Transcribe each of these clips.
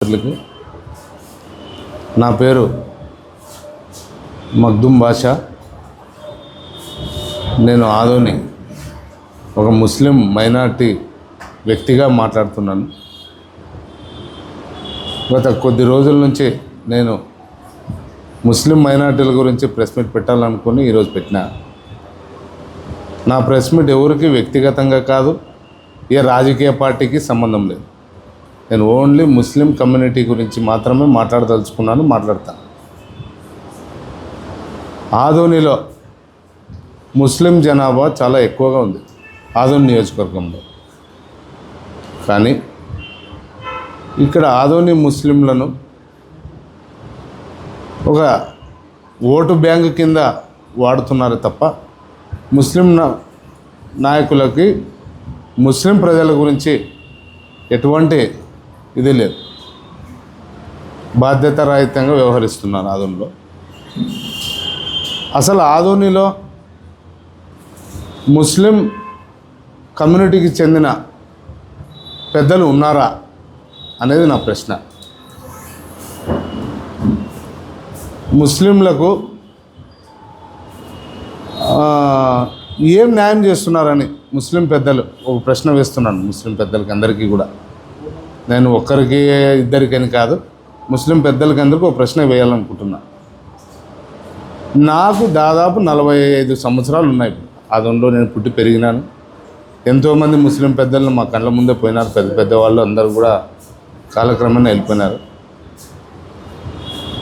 మిత్రులకి నా పేరు మగ్దుమ్ బాషా. నేను ఆదోని ఒక ముస్లిం మైనారిటీ వ్యక్తిగా మాట్లాడుతున్నాను. గత కొద్ది రోజుల నుంచి నేను ముస్లిం మైనారిటీల గురించి ప్రెస్ మీట్ పెట్టాలనుకుని ఈరోజు పెట్టినా. నా ప్రెస్ మీట్ ఎవరికి వ్యక్తిగతంగా కాదు, ఏ రాజకీయ పార్టీకి సంబంధం లేదు. నేను ఓన్లీ ముస్లిం కమ్యూనిటీ గురించి మాత్రమే మాట్లాడదలుచుకున్నాను, మాట్లాడతాను. ఆదోనిలో ముస్లిం జనాభా చాలా ఎక్కువగా ఉంది ఆదోని నియోజకవర్గంలో. కానీ ఇక్కడ ఆదోని ముస్లింలను ఒక ఓటు బ్యాంకు కింద వాడుతున్నారు తప్ప ముస్లిం నాయకులకి ముస్లిం ప్రజల గురించి ఎటువంటి ఇది లేదు. బాధ్యతారహితంగా వ్యవహరిస్తున్నారు ఆదోనిలో. అసలు ఆదోనిలో ముస్లిం కమ్యూనిటీకి చెందిన పెద్దలు ఉన్నారా అనేది నా ప్రశ్న. ముస్లింలకు ఏం న్యాయం చేస్తున్నారని ముస్లిం పెద్దలు ఒక ప్రశ్న వేస్తున్నాను. ముస్లిం పెద్దలకి అందరికీ కూడా, నేను ఒక్కరికి ఇద్దరికని కాదు, ముస్లిం పెద్దలకి అందరికీ ఒక ప్రశ్న వేయాలనుకుంటున్నా. నాకు దాదాపు 45 సంవత్సరాలు ఉన్నాయి. ఆదోనిలో నేను పుట్టి పెరిగినాను. ఎంతోమంది ముస్లిం పెద్దలను మా కళ్ళ ముందే పోయినారు. పెద్ద పెద్ద వాళ్ళు అందరూ కూడా కాలక్రమేణా వెళ్ళిపోయినారు.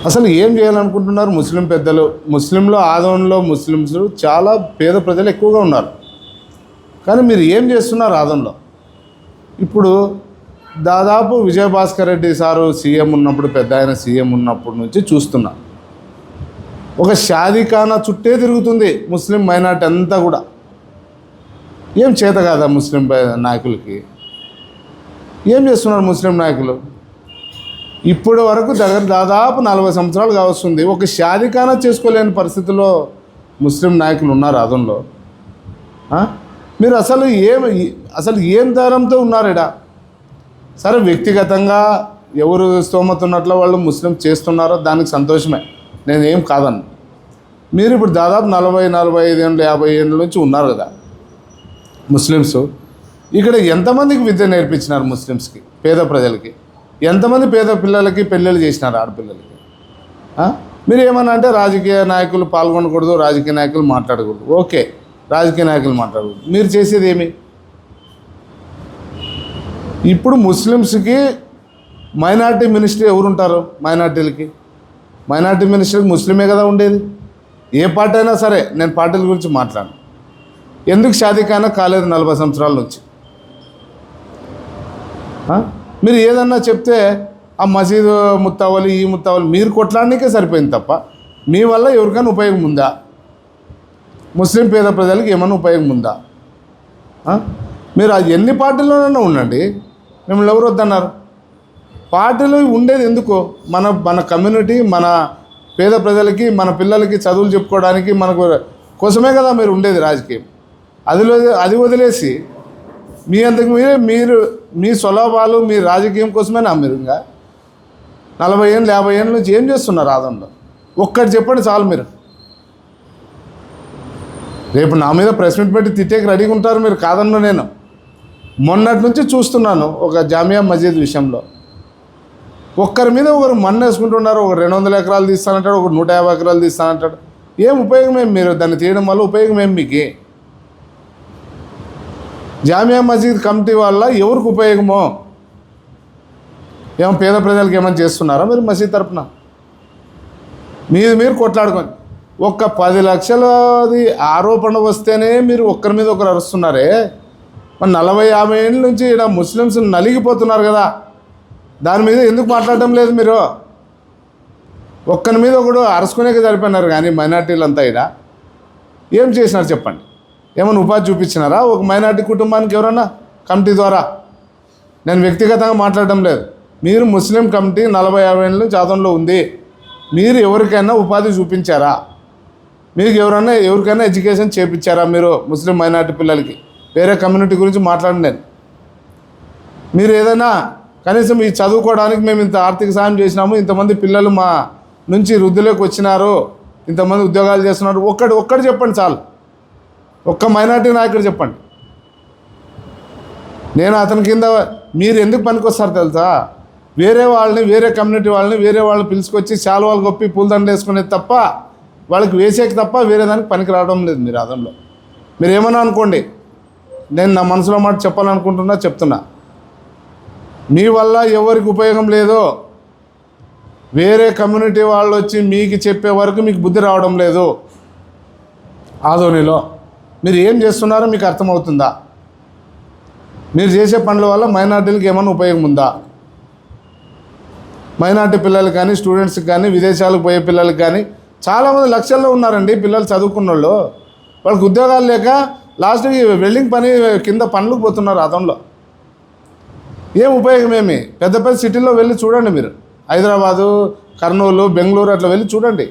అసలు ఏం చేయాలనుకుంటున్నారు ముస్లిం పెద్దలు? ముస్లింలో ఆదోనిలో ముస్లిమ్స్ చాలా పేద ప్రజలు ఎక్కువగా ఉన్నారు. కానీ మీరు ఏం చేస్తున్నారు ఆదోనిలో? ఇప్పుడు దాదాపు విజయభాస్కర్ రెడ్డి సారు సీఎం ఉన్నప్పుడు, పెద్ద ఆయన సీఎం ఉన్నప్పటి నుంచి చూస్తున్నా, ఒక షాదీఖానా చుట్టే తిరుగుతుంది ముస్లిం మైనార్టీ అంతా కూడా. ఏం చేత కాదా ముస్లిం నాయకులకి? ఏం చేస్తున్నారు ముస్లిం నాయకులు? ఇప్పటి వరకు దాదాపు 40 సంవత్సరాలు కావస్తుంది, ఒక షాదీఖానా చేసుకోలేని పరిస్థితిలో ముస్లిం నాయకులు ఉన్నారు ఆదోనిలో. మీరు అసలు ఏం దారంతో ఉన్నారు ఇడా? సరే, వ్యక్తిగతంగా ఎవరు స్తోమత ఉన్నట్లు వాళ్ళు ముస్లిం చేస్తున్నారో దానికి సంతోషమే, నేను ఏం కాదను. మీరు ఇప్పుడు దాదాపు 40-45 ఏళ్ళు 50 ఏళ్ళ నుంచి ఉన్నారు కదా ముస్లిమ్స్. ఇక్కడ ఎంతమందికి విద్య నేర్పించినారు ముస్లిమ్స్కి, పేద ప్రజలకి? ఎంతమంది పేద పిల్లలకి పెళ్ళిళ్ళు చేసినారు ఆడపిల్లలకి? మీరు ఏమన్నా అంటే రాజకీయ నాయకులు పాల్గొనకూడదు, రాజకీయ నాయకులు మాట్లాడకూడదు. ఓకే, రాజకీయ నాయకులు మాట్లాడకూడదు. మీరు చేసేది ఏమి? ఇప్పుడు ముస్లిమ్స్కి మైనార్టీ మినిస్ట్రీ ఎవరుంటారు? మైనార్టీ మినిస్టర్కి ముస్లిమే కదా ఉండేది. ఏ పార్టీ అయినా సరే, నేను పార్టీల గురించి మాట్లాడను. ఎందుకు షాదీఖానా కాలేదు 40 సంవత్సరాల నుంచి? మీరు ఏదన్నా చెప్తే ఆ మసీదు ముత్తావలి, ఈ ముత్తావలి మీరు కొట్లాడడానికే సరిపోయింది తప్ప మీ వల్ల ఎవరికైనా ఉపయోగం ఉందా? ముస్లిం పేద ప్రజలకు ఏమైనా ఉపయోగం ఉందా? మీరు అది ఎన్ని పార్టీల్లోనైనా ఉండండి, మిమ్మల్ని ఎవరు వద్దన్నారు? పార్టీలు ఉండేది ఎందుకు? మన కమ్యూనిటీ, మన పేద ప్రజలకి, మన పిల్లలకి చదువులు చెప్పుకోవడానికి, మనకు కోసమే కదా మీరు ఉండేది రాజకీయం. అది వదిలేసి మీ అంతకు మీరు మీ స్వలాభాలు, మీ రాజకీయం కోసమేనా మీరు ఇంకా 40 ఏళ్ళు 50 ఏళ్ళ నుంచి ఏం చేస్తున్నారు ఆదోనిలో? ఒక్కటి చెప్పండి చాలు. మీరు రేపు నా మీద ప్రెస్ మీట్ పెట్టి తిట్టేకి రెడీగా ఉంటారు మీరు, కాదన్నా. నేను మొన్నటి నుంచి చూస్తున్నాను ఒక జామియా మస్జిద్ విషయంలో ఒక్కరి మీద ఒకరు మన్ను వేసుకుంటున్నారు. ఒక 200 ఎకరాలు తీస్తానంటాడు, ఒక 150 ఎకరాలు తీస్తానంటాడు. ఏం ఉపయోగం ఏం? మీరు దాన్ని తీయడం వల్ల ఉపయోగం ఏం మీకు? జామియా మస్జిద్ కమిటీ వల్ల ఎవరికి ఉపయోగమో? ఏమో పేద ప్రజలకు ఏమైనా చేస్తున్నారా మీరు మసీద్ తరపున? మీరు కొట్లాడుకోండి. ఒక్క 10 లక్షలది ఆరోపణ వస్తేనే మీరు ఒక్కరి మీద ఒకరు అరుస్తున్నారే. మరి 40-50 ఏళ్ళ నుంచి ఇక్కడ ముస్లిమ్స్ నలిగిపోతున్నారు కదా, దాని మీద ఎందుకు మాట్లాడటం లేదు మీరు? ఒక్కరి మీద ఒకడు అరుచుకునేకి సరిపోయినారు. కానీ మైనార్టీలంతా ఇక్కడ ఏం చేసినారు చెప్పండి? ఏమైనా ఉపాధి చూపించినారా ఒక మైనార్టీ కుటుంబానికి ఎవరన్నా కమిటీ ద్వారా? నేను వ్యక్తిగతంగా మాట్లాడటం లేదు. మీరు ముస్లిం కమిటీ 40-50 ఏళ్ళ నుంచి ఆదోనిలో ఉంది. మీరు ఎవరికైనా ఉపాధి చూపించారా? మీకు ఎవరికైనా ఎడ్యుకేషన్ చేయించారా మీరు ముస్లిం మైనార్టీ పిల్లలకి? వేరే కమ్యూనిటీ గురించి మాట్లాడండి. మీరు ఏదైనా కనీసం ఈ చదువుకోవడానికి మేము ఇంత ఆర్థిక సాయం చేసినాము, ఇంతమంది పిల్లలు మా నుంచి వృద్ధిలోకి వచ్చినారు, ఇంతమంది ఉద్యోగాలు చేస్తున్నారు, ఒక్కడు చెప్పండి చాలు. ఒక్క మైనార్టీ నాయకుడు చెప్పండి. నేను అతని కింద మీరు ఎందుకు పనికొస్తారు తెలుసా? వేరే వాళ్ళని, వేరే కమ్యూనిటీ వాళ్ళని, వేరే వాళ్ళని పిలుచుకొచ్చి శాలువాలు గొప్పి పూలదండ వేసుకునేది తప్ప, వాళ్ళకి వేసేకి తప్ప వేరే దానికి పనికి రావడం లేదు మీరు అదంలో. మీరు ఏమన్నా అనుకోండి, నేను నా మనసులో మాట చెప్పాలనుకుంటున్నా, చెప్తున్నా. మీ వల్ల ఎవరికి ఉపయోగం లేదో, వేరే కమ్యూనిటీ వాళ్ళు వచ్చి మీకు చెప్పే వరకు మీకు బుద్ధి రావడం లేదు. ఆదోనిలో మీరు ఏం చేస్తున్నారో మీకు అర్థమవుతుందా? మీరు చేసే పనుల వల్ల మైనార్టీలకు ఏమైనా ఉపయోగం ఉందా? మైనార్టీ పిల్లలు కానీ, స్టూడెంట్స్కి కానీ, విదేశాలకు పోయే పిల్లలకి కానీ చాలామంది లక్షల్లో ఉన్నారండి పిల్లలు చదువుకున్న వాళ్ళు. వాళ్ళకి ఉద్యోగాలు లేక లాస్ట్కి వెల్డింగ్ పని కింద పనులకు పోతున్నారు అదంలో. ఏం ఉపయోగమేమి? పెద్ద పెద్ద సిటీల్లో వెళ్ళి చూడండి మీరు, హైదరాబాదు, కర్నూలు, బెంగళూరు అట్లా వెళ్ళి చూడండి.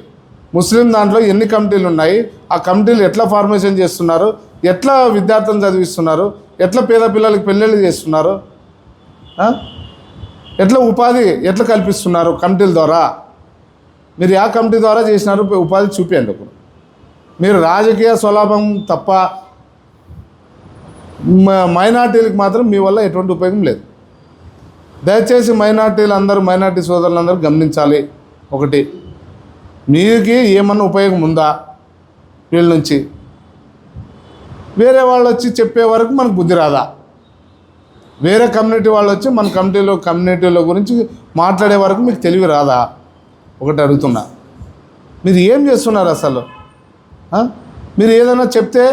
ముస్లిం దాంట్లో ఎన్ని కమిటీలు ఉన్నాయి, ఆ కమిటీలు ఎట్లా ఫార్మేషన్ చేస్తున్నారు, ఎట్లా విద్యార్థులను చదివిస్తున్నారు, ఎట్లా పేద పిల్లలకి పెళ్ళిళ్ళు చేస్తున్నారు, ఎట్లా ఉపాధి ఎట్లా కల్పిస్తున్నారు కమిటీల ద్వారా. మీరు ఆ కమిటీ ద్వారా చేసినారు ఉపాధి చూపించండి. ఇప్పుడు మీరు రాజకీయ స్వలాభం తప్ప మైనార్టీలకు మాత్రం మీ వల్ల ఎటువంటి ఉపయోగం లేదు. దయచేసి మైనార్టీ సోదరులందరూ గమనించాలి. ఒకటి, మీకు ఏమన్నా ఉపయోగం ఉందా వీళ్ళ నుంచి? వేరే వాళ్ళు వచ్చి చెప్పే వరకు మనకు బుద్ధి రాదా? వేరే కమ్యూనిటీ వాళ్ళు వచ్చి మన కమ్యూనిటీలో గురించి మాట్లాడే వరకు మీకు తెలివి రాదా? ఒకటి అడుగుతున్నా. మీరు ఏం చేస్తున్నారు అసలు? మీరు ఏదైనా చెప్తే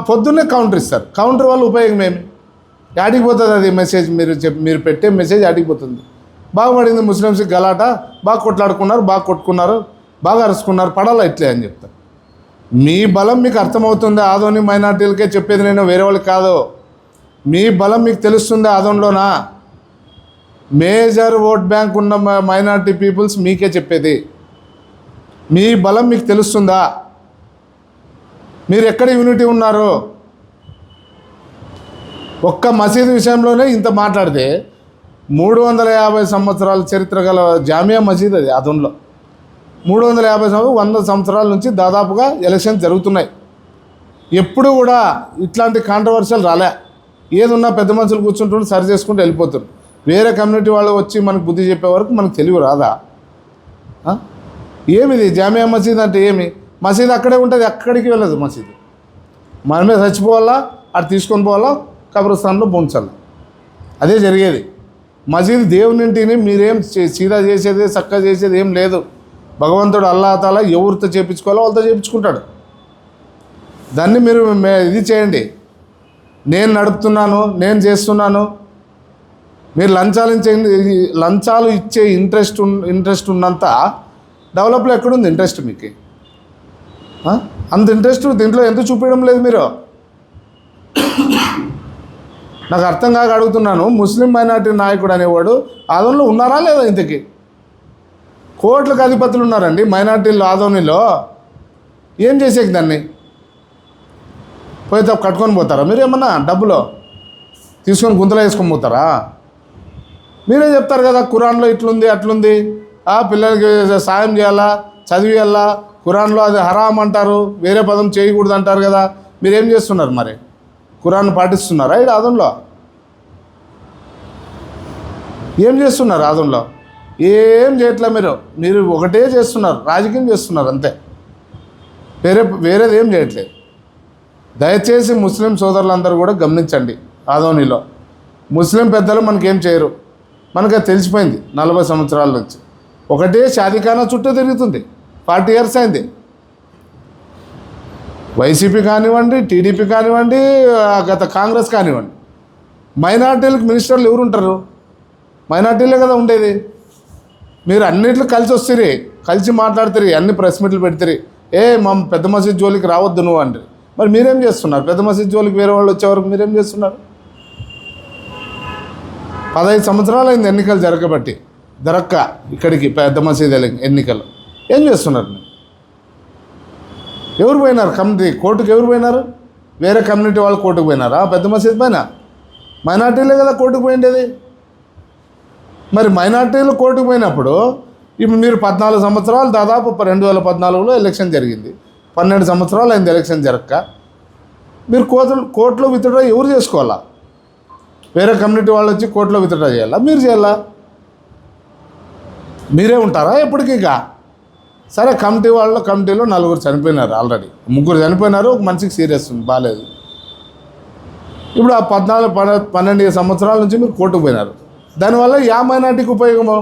పొద్దున్నే కౌంటర్ ఇస్తారు. కౌంటర్ వల్ల ఉపయోగం ఏమి? యాడికి పోతుంది అది మెసేజ్? మీరు పెట్టే మెసేజ్ యాడికి పోతుంది? బాగుపడింది ముస్లిమ్స్కి గలాట, బాగా కొట్లాడుకున్నారు, బాగా కొట్టుకున్నారు, బాగా అరుచుకున్నారు, పడాలా ఇట్లే అని చెప్తారు. మీ బలం మీకు అర్థమవుతుంది. ఆదోని మైనార్టీలకే చెప్పేది నేను, వేరే వాళ్ళకి కాదు. మీ బలం మీకు తెలుస్తుంది. ఆదోన్లోనా మేజర్ ఓట్ బ్యాంక్ ఉన్న మైనార్టీ పీపుల్స్ మీకే చెప్పేది. మీ బలం మీకు తెలుస్తుందా? మీరు ఎక్కడ యూనిటీ ఉన్నారు? ఒక్క మసీదు విషయంలోనే ఇంత మాట్లాడితే 350 సంవత్సరాల చరిత్ర గల జామియా మసీద్ అది అదోన్లో. 350 సంవత్సరాలు, 100 సంవత్సరాల నుంచి దాదాపుగా ఎలక్షన్స్ జరుగుతున్నాయి. ఎప్పుడు కూడా ఇట్లాంటి కాంట్రవర్షియల్ రాలే. ఏదున్నా పెద్ద మనుషులు కూర్చుంటుంటే సరి చేసుకుంటూ వెళ్ళిపోతున్నారు. వేరే కమ్యూనిటీ వాళ్ళు వచ్చి మనకు బుద్ధి చెప్పే వరకు మనకు తెలివి రాదా? ఏమిది జామియా మసీద్ అంటే ఏమి? మసీద్ అక్కడే ఉంటుంది, అక్కడికి వెళ్ళదు మసీదు. మనమే చచ్చిపోవాలా, అటు తీసుకొని పోవాలా, కబ్రస్థాన్లో బొంచాలి. అదే జరిగేది. మసీద్ దేవునింటిని మీరేం సీదా చేసేది, చక్కగా చేసేది ఏం లేదు. భగవంతుడు అల్లాహ్ తాలా ఎవరితో చేయించుకోవాలో వాళ్ళతో చేయించుకుంటాడు. దాన్ని మీరు ఇది చేయండి. నేను నడుపుతున్నాను, నేను చేస్తున్నాను. మీరు లంచాలు ఇచ్చే ఇంట్రెస్ట్ ఉన్నంత డెవలప్లో ఎక్కడుంది ఇంట్రెస్ట్ మీకు? అంత ఇంట్రెస్ట్ దీంట్లో ఎందుకు చూపించడం లేదు మీరు? నాకు అర్థం కాక అడుగుతున్నాను. ముస్లిం మైనార్టీ నాయకుడు అనేవాడు ఆదోనిలో ఉన్నారా లేదా? ఇంతకీ కోట్లకు అధిపతులు ఉన్నారండి మైనార్టీలు ఆదోనిలో. ఏం చేసేకి దాన్ని? పోతే కట్టుకొని పోతారా? మీరు ఏమన్నా డబ్బులో తీసుకొని గుంతలో వేసుకొని పోతారా? మీరే చెప్తారు కదా ఖురాన్లో ఇట్లుంది అట్లుంది, పిల్లలకి సాయం చేయాలా, చదివేయాలా, ఖురాన్లో అది హరాం అంటారు, వేరే పదం చేయకూడదు అంటారు కదా. మీరేం చేస్తున్నారు మరి? ఖురాన్ పాటిస్తున్నారా ఇక్కడ ఆదోన్లో? ఏం చేస్తున్నారు ఆదోన్లో? ఏం చేయట్లే. మీరు ఒకటే చేస్తున్నారు, రాజకీయం చేస్తున్నారు అంతే. వేరేది ఏం చేయట్లేదు. దయచేసి ముస్లిం సోదరులందరూ కూడా గమనించండి. ఆదోనిలో ముస్లిం పెద్దలు మనకేం చేయరు, మనకు తెలిసిపోయింది 40 సంవత్సరాల నుంచి. ఒకటే షాదీఖానా చుట్టూ తిరుగుతుంది. 40 years అయింది. వైసీపీ కానివ్వండి, టీడీపీ కానివ్వండి, గత కాంగ్రెస్ కానివ్వండి, మైనార్టీలకు మినిస్టర్లు ఎవరు ఉంటారు? మైనార్టీలే కదా ఉండేది. మీరు అన్నిట్లో కలిసి వస్తుంది, కలిసి మాట్లాడుతుంది, అన్ని ప్రెస్ మీట్లు పెడతారు. మా పెద్ద మసీద్ జోలికి రావద్దు నువ్వు అంటే. మరి మీరేం చేస్తున్నారు? పెద్ద మసీద్ జోలికి వేరే వాళ్ళు వచ్చేవరకు మీరేం చేస్తున్నారు? 15 సంవత్సరాలు అయింది ఎన్నికలు జరక్క ఇక్కడికి పెద్ద మసీద్ ఎన్నికలు. ఏం చేస్తున్నారు? ఎవరు పోయినారు? కమిటీ కోర్టుకు ఎవరు పోయినారు? వేరే కమ్యూనిటీ వాళ్ళు కోర్టుకు పోయినారా? పెద్ద మసీద్ పైన మైనార్టీలే కదా కోర్టుకు పోయిండేది. మరి మైనార్టీలు కోర్టుకు పోయినప్పుడు ఇప్పుడు మీరు 14 సంవత్సరాలు దాదాపు 2014లో ఎలక్షన్ జరిగింది, 12 సంవత్సరాలు అయింది ఎలక్షన్ జరగక. మీరు కోర్టులో విత్డ్రా ఎవరు చేసుకోవాలా? వేరే కమ్యూనిటీ వాళ్ళు వచ్చి కోర్టులో విత్డ్రా చేయాలా? మీరు చేయాలా? మీరే ఉంటారా ఎప్పటికీగా? సరే, కమిటీలో 4 చనిపోయినారు, ఆల్రెడీ 3 చనిపోయినారు, ఒక మనిషికి సీరియస్ ఉంది, బాగాలేదు. ఇప్పుడు ఆ 12 సంవత్సరాల నుంచి మీరు కోర్టుకు పోయినారు. దానివల్ల యా మైనార్టీకి ఉపయోగము?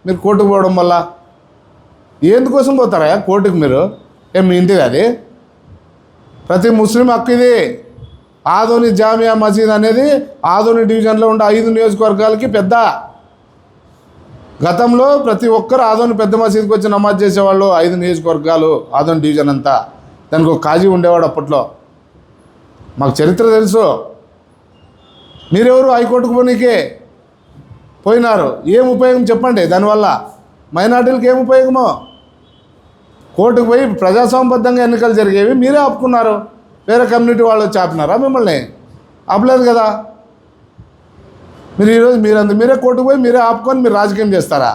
మీరు కోర్టుకు పోవడం వల్ల ఎందుకోసం పోతారా కోర్టుకు? మీరు మీ ఇంటిది అది? ప్రతి ముస్లిం హక్కు ఇది. ఆదోని జామియా మసీద్ అనేది ఆదోని డివిజన్లో ఉండే 5 నియోజకవర్గాలకి పెద్ద. గతంలో ప్రతి ఒక్కరు ఆదోని పెద్ద మసీద్కి వచ్చి నమాజ్ చేసేవాళ్ళు. 5 నియోజకవర్గాలు, ఆదోని డివిజన్ అంతా. దానికి ఒక కాజీ ఉండేవాడు అప్పట్లో. మాకు చరిత్ర తెలుసు. మీరెవరు హైకోర్టుకు పోనీకే పోయినారు? ఏం ఉపయోగం చెప్పండి దానివల్ల? మైనార్టీలకు ఏం ఉపయోగమో? కోర్టుకు పోయి ప్రజాస్వామ్యబద్ధంగా ఎన్నికలు జరిగేవి మీరే ఆపుకున్నారు. వేరే కమ్యూనిటీ వాళ్ళు వచ్చి ఆపినారా మిమ్మల్ని? ఆపలేదు కదా. మీరు ఈరోజు మీరే కోర్టుకు పోయి మీరే ఆపుకొని మీరు రాజకీయం చేస్తారా?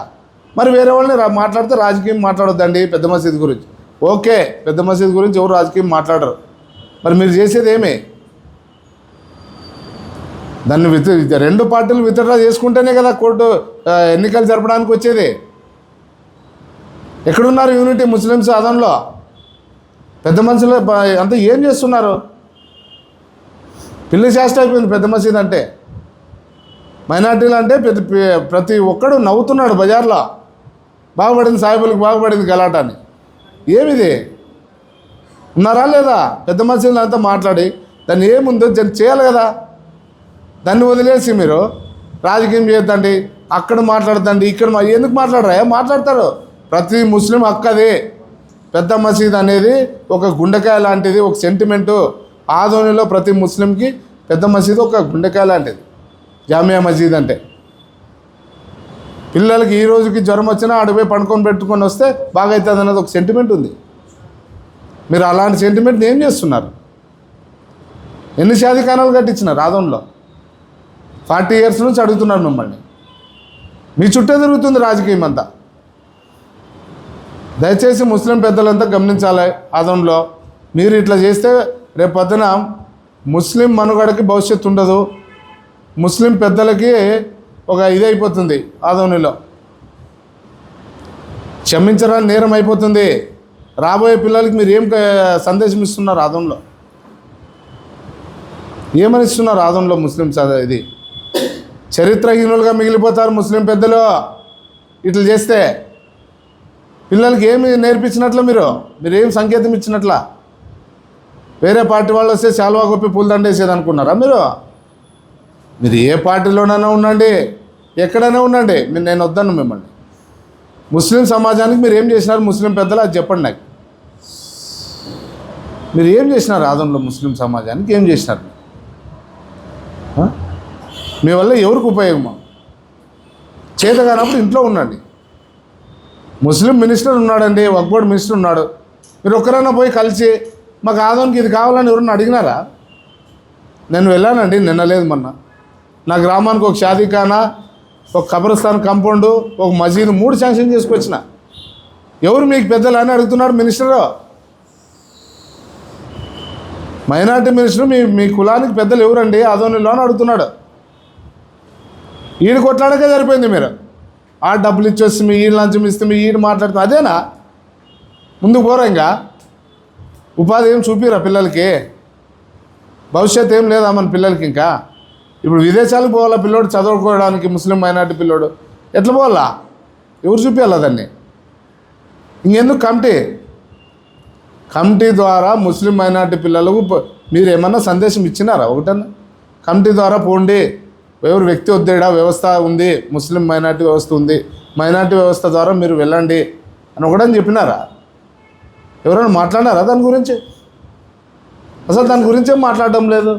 మరి వేరే వాళ్ళని మాట్లాడితే రాజకీయం మాట్లాడొద్దండి పెద్ద మసీద్ గురించి. ఓకే, పెద్ద మసీద్ గురించి ఎవరు రాజకీయం మాట్లాడరు. మరి మీరు చేసేది ఏమి? దాన్ని 2 పార్టీలు విత్డ్రా చేసుకుంటేనే కదా కోర్టు ఎన్నికలు జరపడానికి వచ్చేది. ఎక్కడున్నారు యూనిటీ ముస్లిమ్స్ ఆదంలో? పెద్ద మనుషులు అంతా ఏం చేస్తున్నారు? పిల్లి చేష్ట అయిపోయింది పెద్ద మసీద్ అంటే. మైనార్టీలు అంటే ప్రతి ఒక్కడు నవ్వుతున్నాడు బజార్లో. బాగుపడింది సాయిబులకు, బాగుపడింది గలాట అని. ఏమిది? ఉన్నారా లేదా? పెద్ద మసీదులు అంతా మాట్లాడి దాన్ని ఏముందో చేయాలి కదా. దాన్ని వదిలేసి మీరు రాజకీయం చేయొద్దండి, అక్కడ మాట్లాడద్దండి, ఇక్కడ ఎందుకు మాట్లాడరా? మాట్లాడతారు. ప్రతి ముస్లిం హక్కు అది. పెద్ద మసీద్ అనేది ఒక గుండెకాయ లాంటిది, ఒక సెంటిమెంటు. ఆదోనిలో ప్రతి ముస్లింకి పెద్ద మసీద్ ఒక గుండెకాయ లాంటిది జామియా మసీద్ అంటే. పిల్లలకి ఈ రోజుకి జ్వరం వచ్చినా అడిపోయి పండుకొని పెట్టుకొని వస్తే బాగా అవుతుంది అన్నది ఒక సెంటిమెంట్ ఉంది. మీరు అలాంటి సెంటిమెంట్ని ఏం చేస్తున్నారు? ఎన్ని షాదీఖానాలు కట్టించినారు ఆదోన్లో? 40 years నుంచి అడుగుతున్నారు మిమ్మల్ని. మీ చుట్టే తిరుగుతుంది రాజకీయం అంతా. దయచేసి ముస్లిం పెద్దలంతా గమనించాలి. ఆదోన్లో మీరు ఇట్లా చేస్తే రేపు పొద్దున ముస్లిం మనుగడకి భవిష్యత్తు ఉండదు. ముస్లిం పెద్దలకి ఒక ఇదైపోతుంది ఆదోనిలో. క్షమించరాని నేరం అయిపోతుంది. రాబోయే పిల్లలకి మీరు ఏం సందేశం ఇస్తున్నారు ఆదోన్లో? ఏమని ఇస్తున్నారు ఆదోన్లో ముస్లిమ్స్? ఇది చరిత్రహీనులుగా మిగిలిపోతారు ముస్లిం పెద్దలు ఇట్లా చేస్తే. పిల్లలకి ఏమి నేర్పించినట్లు? మీరు ఏం సంకేతం ఇచ్చినట్లా? వేరే పార్టీ వాళ్ళు వస్తే శాల్వా గొప్పి పూలదండేసేది అనుకున్నారా? మీరు ఏ పార్టీలోనైనా ఉండండి, ఎక్కడైనా ఉండండి, నేను వద్దను మిమ్మల్ని. ముస్లిం సమాజానికి మీరు ఏం చేసినారు ముస్లిం పెద్దలు? అది చెప్పండి నాకు. మీరు ఏం చేసినారు ఆదంలో ముస్లిం సమాజానికి? ఏం చేసినారు? మీ వల్ల ఎవరికి ఉపయోగమో? చేత కానప్పుడు ఇంట్లో ఉండండి. ముస్లిం మినిస్టర్ ఉన్నాడండి, వక్ఫ్ బోర్డ్ మినిస్టర్ ఉన్నాడు. మీరు ఒక్కరైనా పోయి కలిసి మాకు ఆదోనికి ఇది కావాలని ఎవరన్నా అడిగినారా? నేను వెళ్ళానండి నిన్న, లేదు మొన్న. నా గ్రామానికి ఒక షాదీఖానా, ఒక కబ్రస్థాన్ కాంపౌండు, ఒక మసీదు 3 శాంక్షన్ చేసుకొచ్చిన. ఎవరు మీకు పెద్దలు అని అడుగుతున్నాడు మినిస్టరు. మైనార్టీ మినిస్టర్ మీ కులానికి పెద్దలు ఎవరండి ఆదోనిలోని అడుగుతున్నాడు. ఈడు కొట్లాడకే సరిపోయింది. మీరు ఆ డబ్బులు ఇచ్చేసి మీ ఈడు లంచం ఇస్తే మీ ఈడు మాట్లాడుతుంది. అదేనా? ముందుకు పోరా? ఇంకా ఉపాధి ఏం చూపిరా పిల్లలకి? భవిష్యత్తు ఏం లేదా మన పిల్లలకి? ఇంకా ఇప్పుడు విదేశాలకు పోవాలా పిల్లోడు చదువుకోవడానికి, ముస్లిం మైనార్టీ పిల్లోడు ఎట్లా పోవాలా? ఎవరు చూపించాలా దాన్ని? ఇంకెందుకు కమిటీ ద్వారా ముస్లిం మైనార్టీ పిల్లలకు మీరు ఏమన్నా సందేశం ఇచ్చినారా? ఒకటన్నా కమిటీ ద్వారా పోండి, ఎవరు వ్యక్తి వద్దేడా, వ్యవస్థ ఉంది, ముస్లిం మైనార్టీ వ్యవస్థ ఉంది, మైనార్టీ వ్యవస్థ ద్వారా మీరు వెళ్ళండి అని ఒకటని చెప్పినారా? ఎవరైనా మాట్లాడినారా దాని గురించి? అసలు దాని గురించే మాట్లాడడం లేదు.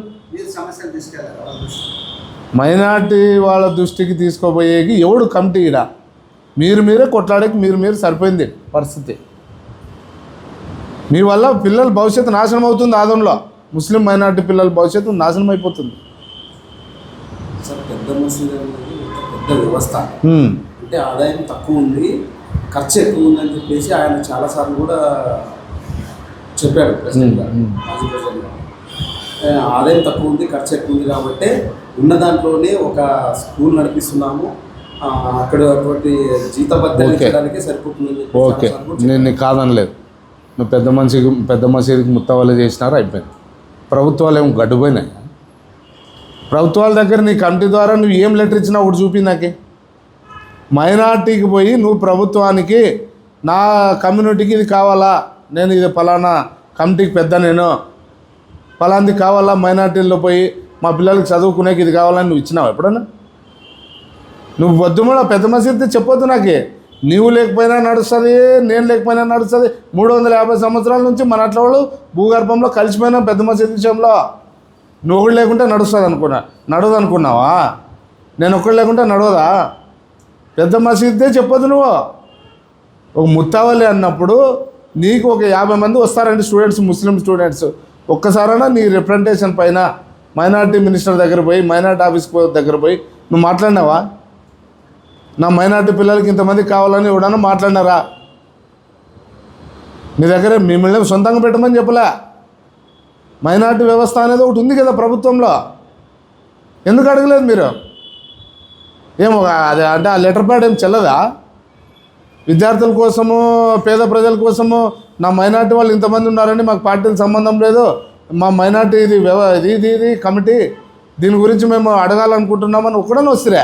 మైనార్టీ వాళ్ళ దృష్టికి తీసుకోబోయేకి ఎవడు కమిటీ? ఈడ మీరే కొట్లాడేకి మీరు సరిపోయింది పరిస్థితి. మీ వల్ల పిల్లల భవిష్యత్తు నాశనం అవుతుంది. ఆదంలో ముస్లిం మైనార్టీ పిల్లల భవిష్యత్తు నాశనం అయిపోతుంది. పెద్ద మసీదు పెద్ద వ్యవస్థ. అంటే ఆదాయం తక్కువ ఉంది, ఖర్చు ఎక్కువ ఉందని చెప్పేసి ఆయన చాలాసార్లు కూడా చెప్పారు ప్రెసిడెంట్ గారు, మాజీ ప్రెసిడెంట్ గారు. ఆదాయం తక్కువ ఉంది, ఖర్చు ఎక్కువ ఉంది కాబట్టి ఉన్న దాంట్లోనే ఒక స్కూల్ నడిపిస్తున్నాము, అక్కడ అటువంటి జీతభత్యాలు ఇచ్చడానికే సరిపోతుంది. ఓకే, నేను కాదనలేదు. నువ్వు పెద్ద మసీదుకి ముత్తవల్లి చేసినారు, అయిపోయింది. ప్రభుత్వాలు ఏమో గడ్డుపోయినాయి. ప్రభుత్వాల దగ్గర నీ కమిటీ ద్వారా నువ్వు ఏం లెటర్ ఇచ్చినా ఒకటి చూపి నాకే. మైనార్టీకి పోయి నువ్వు ప్రభుత్వానికి నా కమ్యూనిటీకి ఇది కావాలా, నేను ఇది ఫలానా కమిటీకి పెద్ద, నేను ఫలాంది కావాలా, మైనార్టీల్లో పోయి మా పిల్లలకి చదువుకునేకి ఇది కావాలని నువ్వు ఇచ్చినావు ఎప్పుడన్నా? నువ్వు వద్దు కూడా పెద్ద మసీదు చెప్పొద్దు నాకే. నీవు లేకపోయినా నడుస్తుంది, నేను లేకపోయినా నడుస్తుంది. 350 సంవత్సరాల నుంచి మన అట్లా వాళ్ళు భూగర్భంలో కలిసిపోయినా పెద్ద మసీదు విషయంలో. నువ్వు ఒకటి లేకుంటే నడుస్తుంది నడవదు అనుకున్నావా? నేను ఒకటి లేకుంటే నడవదా? పెద్ద మసీదే చెప్పొద్దు నువ్వు. ఒక ముత్తావల్లి అన్నప్పుడు నీకు ఒక 50 మంది వస్తారండి స్టూడెంట్స్, ముస్లిం స్టూడెంట్స్. ఒక్కసారైనా నీ రిప్రజెంటేషన్ పైన మైనార్టీ మినిస్టర్ దగ్గర పోయి, మైనార్టీ ఆఫీస్ దగ్గర పోయి నువ్వు మాట్లాడినావా? నా మైనార్టీ పిల్లలకి ఇంతమంది కావాలని ఎవడన్నా మాట్లాడినారా? నీ దగ్గర మిమ్మల్ని సొంతంగా పెట్టమని చెప్పలే. మైనార్టీ వ్యవస్థ అనేది ఒకటి ఉంది కదా ప్రభుత్వంలో, ఎందుకు అడగలేదు మీరు? ఏమో అది అంటే ఆ లెటర్ ప్యాడ్ ఏం చెల్లదా? విద్యార్థుల కోసము, పేద ప్రజల కోసము నా మైనార్టీ వాళ్ళు ఇంతమంది ఉన్నారండి, మాకు పార్టీకి సంబంధం లేదు, మా మైనార్టీ ఇది ఇది కమిటీ, దీని గురించి మేము అడగాలనుకుంటున్నామని ఒక్కడనే వస్తురే.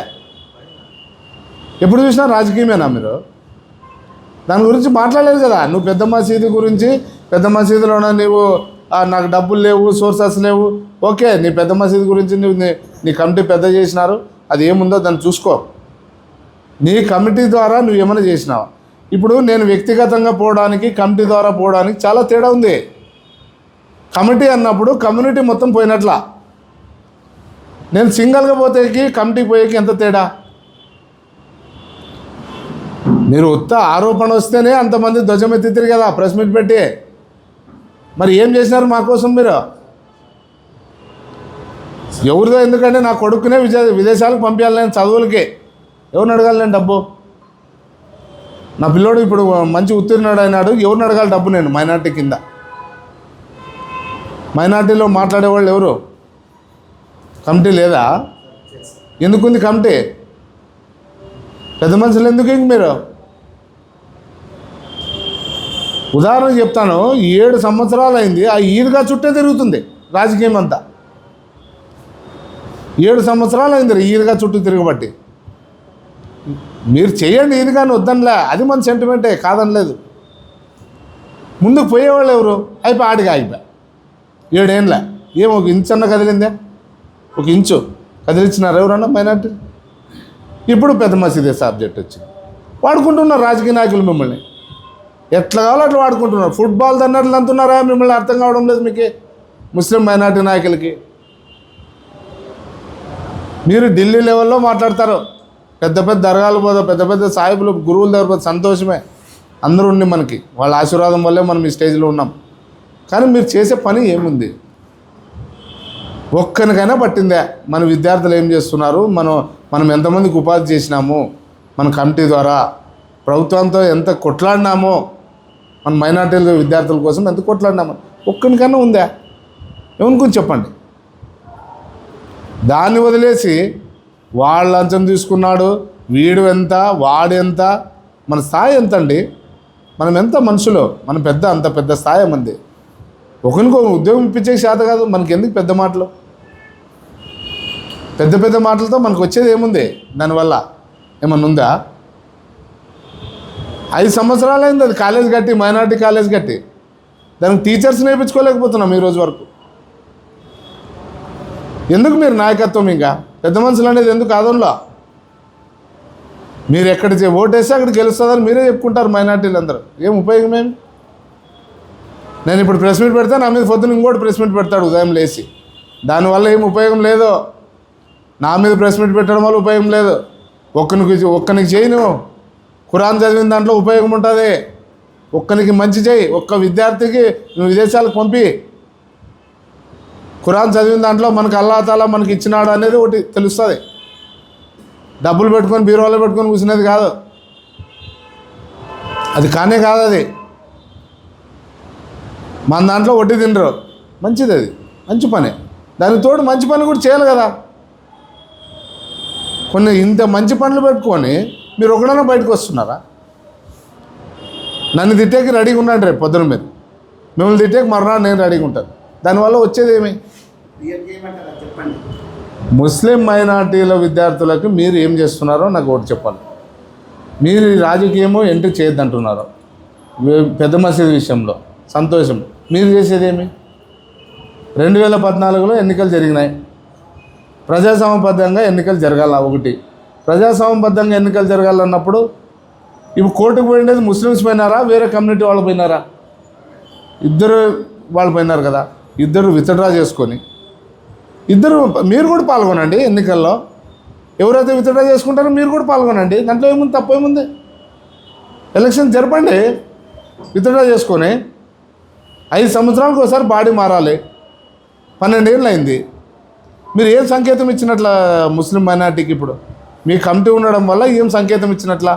ఎప్పుడు చూసినా రాజకీయమేనా మీరు? దాని గురించి మాట్లాడలేదు కదా. నువ్వు పెద్ద మసీదు గురించి, పెద్ద మసీదులోన నీవు నాకు డబ్బులు లేవు, సోర్సెస్ లేవు, ఓకే, నీ పెద్ద మసీదు గురించి నువ్వు నీ కమిటీ పెద్ద చేసినారు, అది ఏముందో దాన్ని చూసుకో. నీ కమిటీ ద్వారా నువ్వు ఏమైనా చేసినావా? ఇప్పుడు నేను వ్యక్తిగతంగా పోవడానికి, కమిటీ ద్వారా పోవడానికి చాలా తేడా ఉంది. కమిటీ అన్నప్పుడు కమ్యూనిటీ మొత్తం పోయినట్లా. నేను సింగల్గా పోతేకి కమిటీకి పోయేకి ఎంత తేడా? మీరు ఉత్త ఆరోపణ వస్తేనే అంతమంది ధ్వజమెత్తిరు కదా ప్రెస్ మీట్ పెట్టి. మరి ఏం చేసినారు మా కోసం మీరు? ఎవరిదో, ఎందుకంటే నా కొడుకునే విదేశాలకు పంపించాలి నేను చదువులకి, ఎవరిని అడగాలి నేను డబ్బు? నా పిల్లోడు ఇప్పుడు మంచి ఉత్తీర్ణుడు అయినాడు, ఎవరిని అడగాలి డబ్బు నేను? మైనార్టీ కింద మైనార్టీలో మాట్లాడేవాళ్ళు ఎవరు? కమిటీ లేదా? ఎందుకుంది కమిటీ? పెద్ద మనుషులు ఎందుకు ఇంక మీరు? ఉదాహరణ చెప్తాను, 7 సంవత్సరాలు అయింది ఆ ఈద్గా చుట్టే తిరుగుతుంది రాజకీయం అంతా. 7 సంవత్సరాలు అయింది ఈద్గా చుట్టూ తిరగబట్టి. మీరు చేయండి ఈద్గాని వద్దనిలే, అది మన సెంటిమెంటే, కాదనలేదు. ముందుకు పోయేవాళ్ళు ఎవరు? ఆడిగా అయిపోయా 7 ఏళ్ళ ఏం ఒక ఇంచు అన్న కదిలిందే? ఒక ఇంచు కదిలిచ్చినారు ఎవరన్నా మైనార్టీ? ఇప్పుడు పెద్ద మసీదే సబ్జెక్ట్ వచ్చింది. వాడుకుంటున్నారు రాజకీయ నాయకులు మిమ్మల్ని, ఎట్లా కావాలో అట్లా వాడుకుంటున్నారు. ఫుట్బాల్ దన్నట్లు అంటున్నారా మిమ్మల్ని? అర్థం కావడం లేదు మీకు ముస్లిం మైనార్టీ నాయకులకి. మీరు ఢిల్లీ లెవెల్లో మాట్లాడతారు, పెద్ద పెద్ద దర్గాలు పోదా, పెద్ద పెద్ద సాహిబులు, గురువుల దగ్గర పోతే సంతోషమే, అందరూ ఉండి మనకి వాళ్ళ ఆశీర్వాదం వల్లే మనం ఈ స్టేజ్లో ఉన్నాం. కానీ మీరు చేసే పని ఏముంది? ఒక్కరికైనా పట్టిందే? మన విద్యార్థులు ఏం చేస్తున్నారు, మనం ఎంతమందికి ఉపాధి చేసినాము, మన కమిటీ ద్వారా ప్రభుత్వంతో ఎంత కొట్లాడినామో, మన మైనార్టీల విద్యార్థుల కోసం ఎంత కొట్లాడినామో ఒక్కరికైనా ఉందా? ఏమనుకుని చెప్పండి. దాన్ని వదిలేసి వాళ్ళ లంచం తీసుకున్నాడు, వీడు ఎంత, వాడు ఎంత, మన స్థాయి ఎంత అండి? మనం ఎంత మనుషులు, మన అంత పెద్ద స్థాయి మంది. ఒకరికొక ఉద్యోగం ఇప్పించే శాత కాదు మనకి, ఎందుకు పెద్ద మాటలు? పెద్ద మాటలతో మనకు వచ్చేది ఏముంది? దానివల్ల ఏమన్నా ఉందా? 5 సంవత్సరాలు అయింది అది కాలేజ్ కట్టి, మైనార్టీ కాలేజ్ కట్టి, దానికి టీచర్స్ నేర్పించుకోలేకపోతున్నాం ఈ రోజు వరకు. ఎందుకు మీరు నాయకత్వం? ఇంకా పెద్ద మనుషులు అనేది ఎందుకు? ఆదంలో మీరు ఎక్కడ ఓటేస్తే అక్కడ గెలుస్తుందని మీరే చెప్పుకుంటారు మైనార్టీలు అందరూ. ఏం ఉపయోగం ఏమి? నేను ఇప్పుడు ప్రెస్ మీట్ పెడితే నా మీద పొద్దున్న ఇంకోటి ప్రెస్ మీట్ పెడతాడు ఉదయం లేచి, దానివల్ల ఏం ఉపయోగం లేదు. నా మీద ప్రెస్ మీట్ పెట్టడం వల్ల ఉపయోగం లేదు. ఒక్కనికి చేయి, నువ్వు ఖురాన్ చదివిన దాంట్లో ఉపయోగం ఉంటుంది. ఒక్కనికి మంచి చేయి, ఒక్క విద్యార్థికి నువ్వు విదేశాలకు పంపి ఖురాన్ చదివిన దాంట్లో మనకు అల్లాహ్ తాలా మనకి ఇచ్చినాడు అనేది ఒకటి తెలుస్తుంది. డబ్బులు పెట్టుకొని బీరువాలో పెట్టుకొని కూర్చునేది కాదు, అది కానే కాదు. అది మన దాంట్లో వడ్డీ తినరు, మంచిది, అది మంచి పని. దానికి తోడు మంచి పని కూడా చేయాలి కదా. కొన్ని ఇంత మంచి పనులు పెట్టుకొని మీరు ఒకడైనా బయటకు వస్తున్నారా? నన్ను తిట్టేకి రెడీగా ఉన్నాను రేపు పొద్దున, మీరు మిమ్మల్ని తిట్టేకి మరునాడు నేను రెడీగా ఉంటాను. దానివల్ల వచ్చేది ఏమి? చెప్పండి. ముస్లిం మైనార్టీల విద్యార్థులకు మీరు ఏం చేస్తున్నారో నాకు ఒకటి చెప్పాలి. మీరు ఈ రాజకీయము ఎంట్రీ చేయొద్దంటున్నారు పెద్ద మసీదు విషయంలో, సంతోషం. మీరు చేసేది ఏమి? 2014లో ఎన్నికలు జరిగినాయి, ప్రజాస్వామ్యబద్ధంగా ఎన్నికలు జరగాల. ఒకటి, ప్రజాస్వామ్యబద్ధంగా ఎన్నికలు జరగాలన్నప్పుడు ఇప్పుడు కోర్టుకు పోయిండేది ముస్లిమ్స్ పోయినారా, వేరే కమ్యూనిటీ వాళ్ళు పోయినారా? ఇద్దరు వాళ్ళు పోయినారు కదా. ఇద్దరు విత్డ్రా చేసుకొని మీరు కూడా పాల్గొనండి ఎన్నికల్లో. ఎవరైతే విత్డ్రా చేసుకుంటారో మీరు కూడా పాల్గొనండి. దాంట్లో ఏముంది, తప్పు ఏముంది? ఎలక్షన్ జరపండి విత్డ్రా చేసుకొని. 5 సంవత్సరాలకు ఒకసారి బాడీ మారాలి. 12 ఏళ్ళు అయింది. మీరు ఏం సంకేతం ఇచ్చినట్ల ముస్లిం మైనార్టీకి? ఇప్పుడు మీ కమిటీ ఉండడం వల్ల ఏం సంకేతం ఇచ్చినట్లా?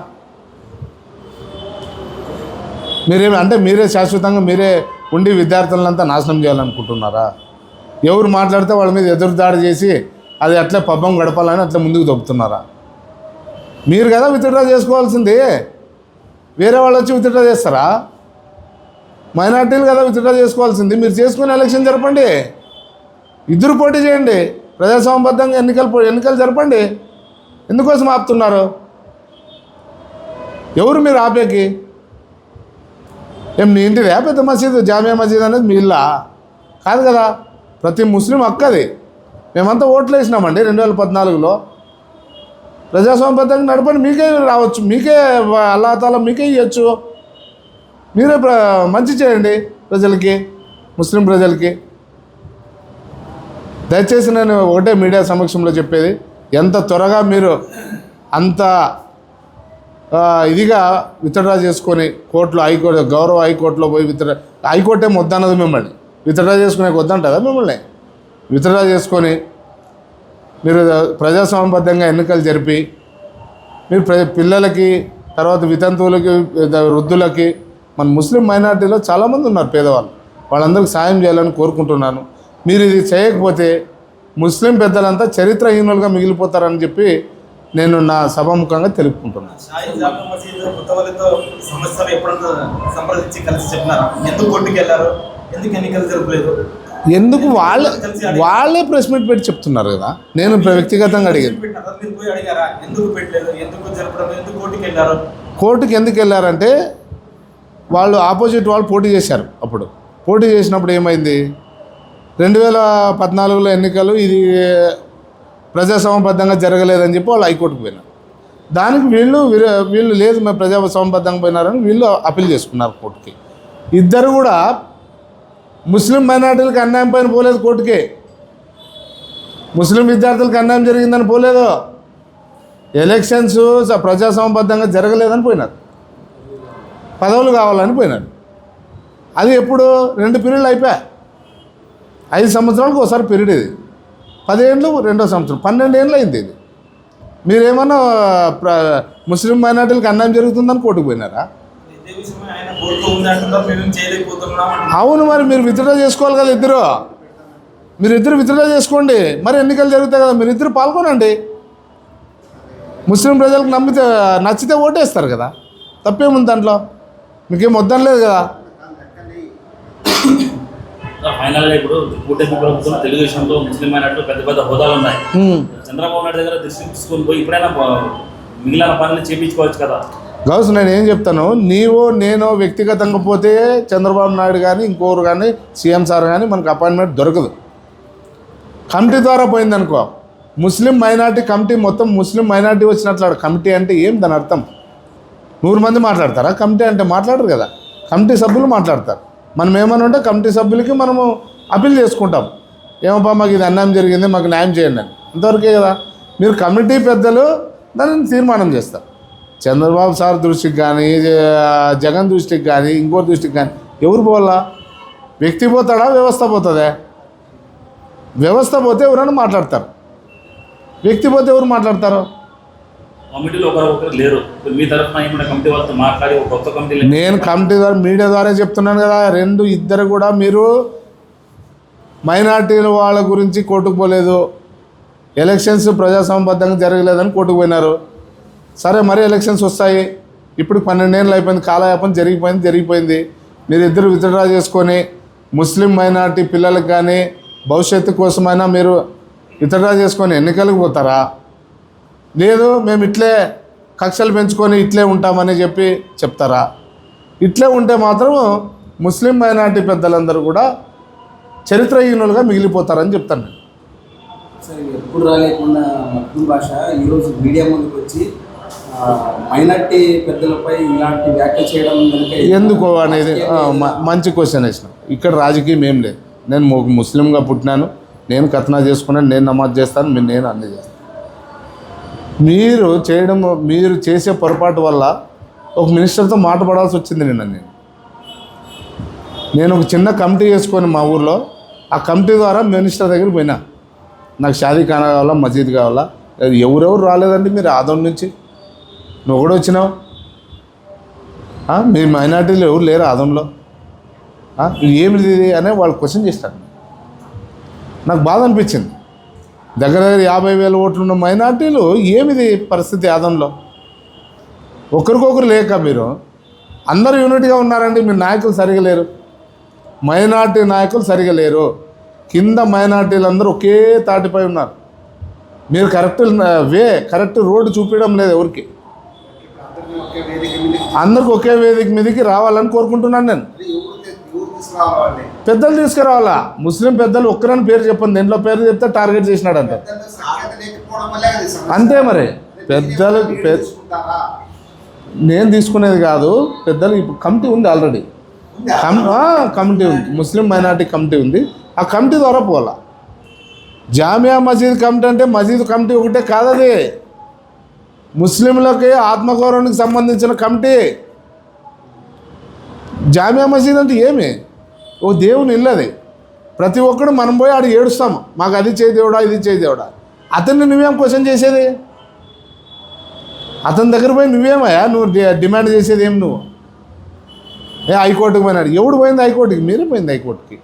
మీరేమి అంటే మీరే శాశ్వతంగా మీరే ఉండి విద్యార్థులంతా నాశనం చేయాలనుకుంటున్నారా? ఎవరు మాట్లాడితే వాళ్ళ మీద ఎదురు దాడి చేసి అది అట్లే పబ్బం గడపాలని అట్లా ముందుకు దొబ్బుతున్నారా? మీరు కదా విత్డ్రా చేసుకోవాల్సింది, వేరే వాళ్ళు వచ్చి విత్డ్రా చేస్తారా? మైనార్టీలు కదా విత్డ్రా చేసుకోవాల్సింది. మీరు చేసుకుని ఎలక్షన్ జరపండి, ఇద్దరు పోటీ చేయండి, ప్రజాస్వామ్యబద్ధంగా ఎన్నికలు జరపండి. ఎందుకోసం ఆపుతున్నారు? ఎవరు మీరు ఆపేకి? ఏం నీ ఇంటిదే పెద్ద మసీదు, జామియా మసీద్ అనేది మీ ఇల్లా? కాదు కదా. ప్రతి ముస్లిం హక్కది. మేమంతా ఓట్లు వేసినామండి 2014లో. ప్రజాస్వామ్యబద్ధంగా నడపని మీకే రావచ్చు, మీకే అల్లాహ్ తాలా మీకే ఇవ్వచ్చు. మీరే మంచి చేయండి ప్రజలకి, ముస్లిం ప్రజలకి. దయచేసి నేను ఒకటే మీడియా సమక్షంలో చెప్పేది, ఎంత త్వరగా మీరు అంత ఇదిగా విత్డ్రా చేసుకొని కోర్టులో, హైకోర్టు, గౌరవ హైకోర్టులో పోయి హైకోర్టే వద్దన్నది మిమ్మల్ని, విత్డ్రా చేసుకునే వద్దంటుందా మిమ్మల్ని? విత్డ్రా చేసుకొని మీరు ప్రజాస్వామ్యబద్ధంగా ఎన్నికలు జరిపి మీరు పిల్లలకి, తర్వాత వితంతువులకి, వృద్ధులకి, మన ముస్లిం మైనార్టీలో చాలామంది ఉన్నారు పేదవాళ్ళు, వాళ్ళందరికీ సాయం చేయాలని కోరుకుంటున్నాను. మీరు ఇది చేయకపోతే ముస్లిం పెద్దలంతా చరిత్రహీనులుగా మిగిలిపోతారని చెప్పి నేను నా సభాముఖంగా తెలుపుకుంటున్నాను. ఎందుకు వాళ్ళే ప్రెస్ మీట్ పెట్టి చెప్తున్నారు కదా. నేను వ్యక్తిగతంగా అడిగాను, కోర్టుకి ఎందుకు వెళ్ళారంటే వాళ్ళు ఆపోజిట్ వాళ్ళు పోటీ చేశారు. అప్పుడు పోటీ చేసినప్పుడు ఏమైంది, 2014లో ఎన్నికలు ఇది ప్రజాస్వామ్యబద్ధంగా జరగలేదని చెప్పి వాళ్ళు హైకోర్టుకు పోయినారు. దానికి వీళ్ళు లేదు మేము ప్రజాస్వామ్యబద్ధంగా పోయినారని వీళ్ళు అప్పీల్ చేసుకున్నారు కోర్టుకి. ఇద్దరు కూడా ముస్లిం మైనార్టీలకు అన్యాయం పైన పోలేదు కోర్టుకి, ముస్లిం విద్యార్థులకు అన్యాయం జరిగిందని పోలేదు, ఎలక్షన్స్ ప్రజాస్వామ్యబద్ధంగా జరగలేదని పోయినారు, పదవులు కావాలని పోయినారు. అది ఎప్పుడు 2 పీరియడ్లు అయిపోయాయి. 5 సంవత్సరాలకు ఒకసారి పీరియడ్ ఇది, 10 ఏళ్ళు 2వ సంవత్సరం, 12 ఏళ్ళు అయింది ఇది. మీరేమన్నా ముస్లిం మైనార్టీలకు అన్యాయం జరుగుతుందని కోర్టుకు పోయినారా? అవును, మరి మీరు విత్డ్రా చేసుకోవాలి కదా. మీరిద్దరు విత్డ్రా చేసుకోండి, మరి ఎన్నికలు జరుగుతాయి కదా, మీరిద్దరు పాల్గొనండి. ముస్లిం ప్రజలకు నచ్చితే ఓటేస్తారు కదా, తప్పేముంది దాంట్లో? మీకేం వద్దని లేదు కదా. ఫైనల్గా ఇప్పుడు కూటమి ప్రభుత్వం తెలుగుదేశంలో ముస్లిం మైనార్టీలు పెద్ద పెద్ద హోదాలు ఉన్నాయి. చంద్రబాబు నాయుడు దగ్గర దృష్టి తీసుకొని పోయి ఇప్పుడైనా మిగిలిన పనులు చేయించుకోవచ్చు కదా. గౌస్, నేను ఏం చెప్తాను, నేను వ్యక్తిగతంగా పోతే చంద్రబాబు నాయుడు కానీ ఇంకోరు కానీ సీఎం సార్ కానీ మనకు అపాయింట్మెంట్ దొరకదు. కమిటీ ద్వారా పోయిందనుకో, ముస్లిం మైనార్టీ కమిటీ, మొత్తం ముస్లిం మైనార్టీ వచ్చినట్లు. కమిటీ అంటే ఏం దాని అర్థం? 100 మంది మాట్లాడతారా? కమిటీ అంటే మాట్లాడరు కదా, కమిటీ సభ్యులు మాట్లాడతారు. మనం ఏమని ఉంటే కమిటీ సభ్యులకి మనము అప్పీల్ చేసుకుంటాం, ఏమబ్బా మాకు ఇది అన్యాయం జరిగింది, మాకు న్యాయం చేయండి అని. అంతవరకే కదా. మీరు కమిటీ పెద్దలు దానిని తీర్మానం చేస్తారు. చంద్రబాబు సార్ దృష్టికి కానీ, జగన్ దృష్టికి కానీ, ఇంకోటి దృష్టికి కానీ ఎవరు పోవాలా? వ్యక్తి పోతాడా, వ్యవస్థ పోతుందా? వ్యవస్థ పోతే ఎవరైనా మాట్లాడతారు, వ్యక్తి పోతే ఎవరు మాట్లాడతారు? కమిటీలో ఒకరు లేరు. మీ తరఫున ఏమైనా కమిటీ వాళ్ళతో మాట్లాడి ఒక కొత్త కమిటీ నేను కమిటీ ద్వారా మీడియా ద్వారా చెప్తున్నాను కదా, ఇద్దరు కూడా మీరు మైనార్టీల వాళ్ళ గురించి కోర్టుకు పోలేదు, ఎలక్షన్స్ ప్రజాసంబద్ధంగా జరగలేదని కోర్టుకు పోయినారు. సరే మరి ఎలక్షన్స్ వస్తాయి, ఇప్పుడు 12 ఏళ్ళు అయిపోయింది, కాలయాపన జరిగిపోయింది. మీరు ఇద్దరు విత్డ్రా చేసుకొని ముస్లిం మైనార్టీ పిల్లలకు కానీ భవిష్యత్తు కోసమైనా మీరు విత్డ్రా చేసుకొని ఎన్నికలకు పోతారా? లేదు మేము ఇట్లే కక్షలు పెంచుకొని ఇట్లే ఉంటామని చెప్పి చెప్తారా? ఇట్లే ఉంటే మాత్రం ముస్లిం మైనార్టీ పెద్దలందరూ కూడా చరిత్రహీనులుగా మిగిలిపోతారని చెప్తాను నేను. సరే, ఎప్పుడు రాలేకుండా మగ్దూమ్ భాష ఈరోజు మీడియా ముందుకు వచ్చి మైనార్టీ పెద్దలపై ఇలాంటి వ్యాఖ్యలు చేయడం ఎందుకు అనేది మంచి క్వశ్చన్ వేసిన. ఇక్కడ రాజకీయం ఏం లేదు. నేను ముస్లింగా పుట్టినాను, నేను ఖత్నా చేసుకున్నాను, నేను నమాజ్ చేస్తాను, నేను అన్నీ చేస్తాను. మీరు చేసే పొరపాటు వల్ల ఒక మినిస్టర్తో మాట పడాల్సి వచ్చింది నేను ఒక చిన్న కమిటీ చేసుకొని మా ఊర్లో, ఆ కమిటీ ద్వారా మినిస్టర్ దగ్గరికి పోయినా, నాకు షాదీ ఖానా కావాలా, మసీద్ కావాలా. ఎవరెవరు రాలేదండి, మీరు ఆదం నుంచి నువ్వు కూడా వచ్చినావు, మీ మైనార్టీలు ఎవరు లేరు ఆదంలో, ఏమిది అనే వాళ్ళు క్వశ్చన్ చేస్తారు. నాకు బాధ అనిపించింది. దగ్గర 50,000 ఓట్లు ఉన్న మైనార్టీలు ఏమిది పరిస్థితి ఆదంలో? ఒకరికొకరు లేక మీరు అందరూ యూనిట్గా ఉన్నారండి. మీ నాయకులు సరిగా లేరు, మైనార్టీ నాయకులు సరిగా లేరు. కింద మైనార్టీలు అందరూ ఒకే తాటిపై ఉన్నారు. మీరు కరెక్ట్ రోడ్డు చూపించడం లేదు ఎవరికి. అందరికి ఒకే వేదిక మీదకి రావాలని కోరుకుంటున్నాను నేను. పెద్దలు తీసుకురావాలా. ముస్లిం పెద్దలు ఒక్కరని పేరు చెప్పండి, దీంట్లో పేరు చెప్తే టార్గెట్ చేసినాడంట. అంతే మరి పెద్దలు నేను తీసుకునేది కాదు. పెద్దలు ఇప్పుడు కమిటీ ఉంది, ఆల్రెడీ కమిటీ ఉంది, ముస్లిం మైనార్టీ కమిటీ ఉంది. ఆ కమిటీ ద్వారా పోవాలా. జామియా మసీద్ కమిటీ అంటే మసీద్ కమిటీ ఒకటే కాదది, ముస్లింలకి ఆత్మగౌరవానికి సంబంధించిన కమిటీ. జామియా మసీద్ అంటే ఏమి? ఓ దేవుని ఇల్లు అది. ప్రతి ఒక్కడు మనం పోయి ఆడు ఏడుస్తాము, మాకు అది చేయి దేవుడా, ఇది చేయి దేవుడా. అతన్ని నువ్వేం క్వశ్చన్ చేసేది? అతని దగ్గర పోయి నువ్వేమయ్యా నువ్వు డిమాండ్ చేసేది ఏం? నువ్వు హైకోర్టుకు పోయినాడు. ఎవడు పోయింది హైకోర్టుకి? మీరే పోయింది హైకోర్టుకి.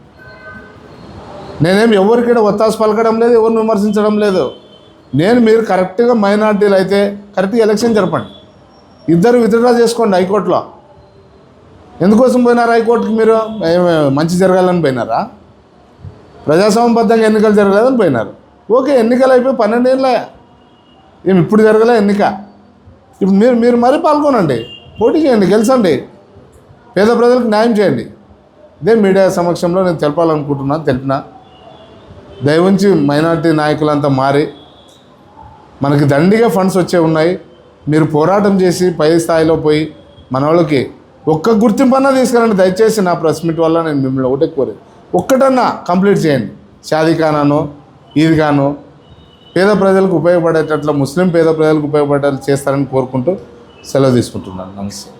నేనేం ఎవరికైనా ఒత్తాసు పలకడం లేదు, ఎవరిని విమర్శించడం లేదు. మీరు కరెక్ట్గా మైనార్టీలు అయితే కరెక్ట్గా ఎలక్షన్ జరపండి, ఇద్దరు విత్డ్రా చేసుకోండి హైకోర్టులో. ఎందుకోసం పోయినారా హైకోర్టుకి? మీరు మంచి జరగాలని పోయినారా? ప్రజాస్వామ్యబద్ధంగా ఎన్నికలు జరగలేదని పోయినారు. ఓకే, ఎన్నికలు అయిపోయి 12 ఏళ్ళ ఇప్పుడు జరగలే ఎన్నిక. ఇప్పుడు మీరు మరీ పాల్గొనండి, పోటీ చేయండి, గెలిచండి, పేద ప్రజలకు న్యాయం చేయండి. ఇదే మీడియా సమక్షంలో నేను తెలిపిన. దయవుంచి మైనార్టీ నాయకులంతా మారి మనకి దండిగా ఫండ్స్ ఉన్నాయి. మీరు పోరాటం చేసి పై స్థాయిలో పోయి మన వాళ్ళకి ఒక్క గుర్తింపన్నా తీసుకురండి దయచేసి. నా ప్రెస్ మీట్ వల్ల నేను మిమ్మల్ని ఒకటే కోరేది, ఒక్కటన్నా కంప్లీట్ చేయండి. షాదీ ఖానాను, ఈద్గాను పేద ప్రజలకు ఉపయోగపడేటట్లు, ముస్లిం పేద ప్రజలకు ఉపయోగపడేటట్లు చేస్తారని కోరుకుంటూ సెలవు తీసుకుంటున్నాను. నమస్తే.